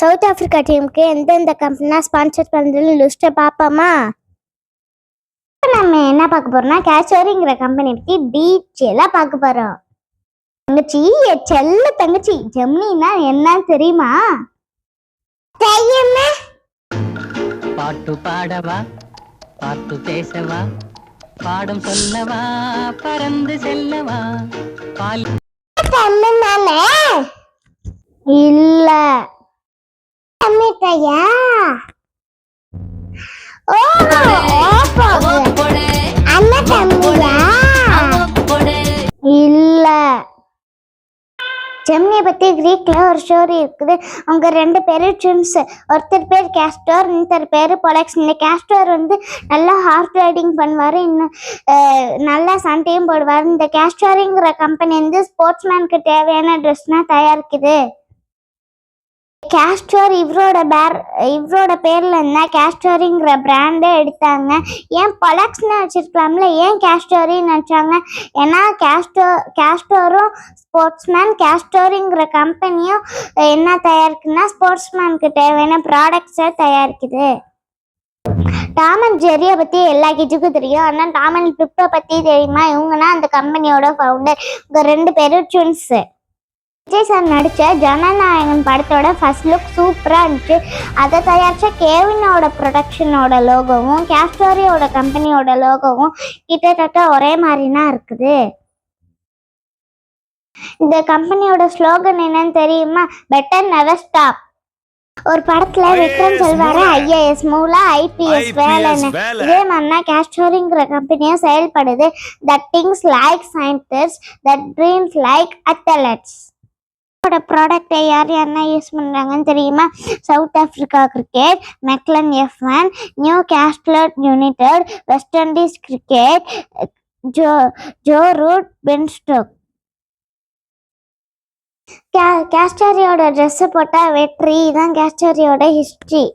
South Africa டீமுக்கு எந்தெந்த கம்பெனினா sponsor பண்ணுறது லிஸ்ட்டை பார்ப்போமா? நம்ம என்ன பார்க்க போறோம்னா கேஷோரிங்கிற கம்பெனி பற்றி டீட்டெயிலாக பார்க்க போகிறோம். தங்கச்சி, செல்ல தங்கச்சி, ஜெமினினா என்னன்னு தெரியுமா? தெரியுமா? பாட்டு பாடவா, பாட்டு பேசவா, பாடம் சொல்லவா, பறந்து செல்லவா, பால் இல்ல தம்பியா. ஓ அண்ணா தம்பியா? இல்ல. ஜெமினியை பற்றி கிரீக்கில் ஒரு ஸ்டோரி இருக்குது. அவங்க 2 பேரும் ட்வின்ஸ். ஒருத்தர் பேர் கேஸ்டோர், இன்னொருத்தர் பேர் பொலக்ஸ். இந்த கேஸ்டோர் நல்லா ஹார்ஸ் ரைடிங் பண்ணுவார், இன்னும் நல்லா சண்டையும் போடுவார். இந்த கேஸ்டோரிங்கிற கம்பெனி ஸ்போர்ட்ஸ்மேனுக்கு தேவையான ட்ரெஸ்னால் தயாரிக்குது. கேஸ்டோர் இவரோட பேர்ல இருந்தா கேஸ்டோரிங்கிற பிராண்டே எடுத்தாங்க. ஏன் பொலக்ஸ்ன்னு வச்சிருக்கலாம்ல, ஏன் கேஸ்டோரின்னு வச்சாங்க? ஏன்னா கேஸ்டோரும் ஸ்போர்ட்ஸ்மேன், கேஸ்டோரிங்கிற கம்பெனியும் என்ன தயாரிக்குன்னா ஸ்போர்ட்ஸ்மேனுக்கு தேவையான ப்ராடக்ட்ஸை தயாரிக்குது. டாம் அண்ட் ஜெர்ரியை பற்றி எல்லா கிட்ஸுக்கும் தெரியும். ஆனால் டாம் அண்ட் பிப்பை பற்றி தெரியுமா? இவங்கன்னா அந்த கம்பெனியோட ஃபவுண்டர். இவங்க 2 பேரும் ட்வின்ஸு. விஜய் சார் நடித்த ஜனநாயகன் படத்தோட ஃபர்ஸ்ட் லுக் சூப்பராக இருந்துச்சு. அதை தயாரித்த கேவினோட ப்ரொடக்ஷனோட லோகோவும் கேஸ்டோரியோட கம்பெனியோட லோகோவும் கிட்டத்தட்ட ஒரே மாதிரினா இருக்குது. இந்த கம்பெனியோட ஸ்லோகன் என்னன்னு தெரியுமா? Better never stop. ஒரு படத்துல விக்ரம் சொல்வாரு, ஐஏஎஸ் மூலா ஐபிஎஸ் வேலைன்னு. இதே மாதிரினா கேஸ்டோரிங்கிற கம்பெனியும் செயல்படுது. That things like scientist, that dreams like athletes. ப்ராடக்டை யாரெல்லாம் யூஸ் பண்ணுறாங்கன்னு தெரியுமா? South Africa cricket, McLaren F1, Newcastle United, West Indies cricket, Joe Root, Ben Stoke. கேஸ்டோரியோட ட்ரெஸ்ஸை போட்டால் வெற்றி. தான் கேஸ்டோரியோட ஹிஸ்ட்ரி.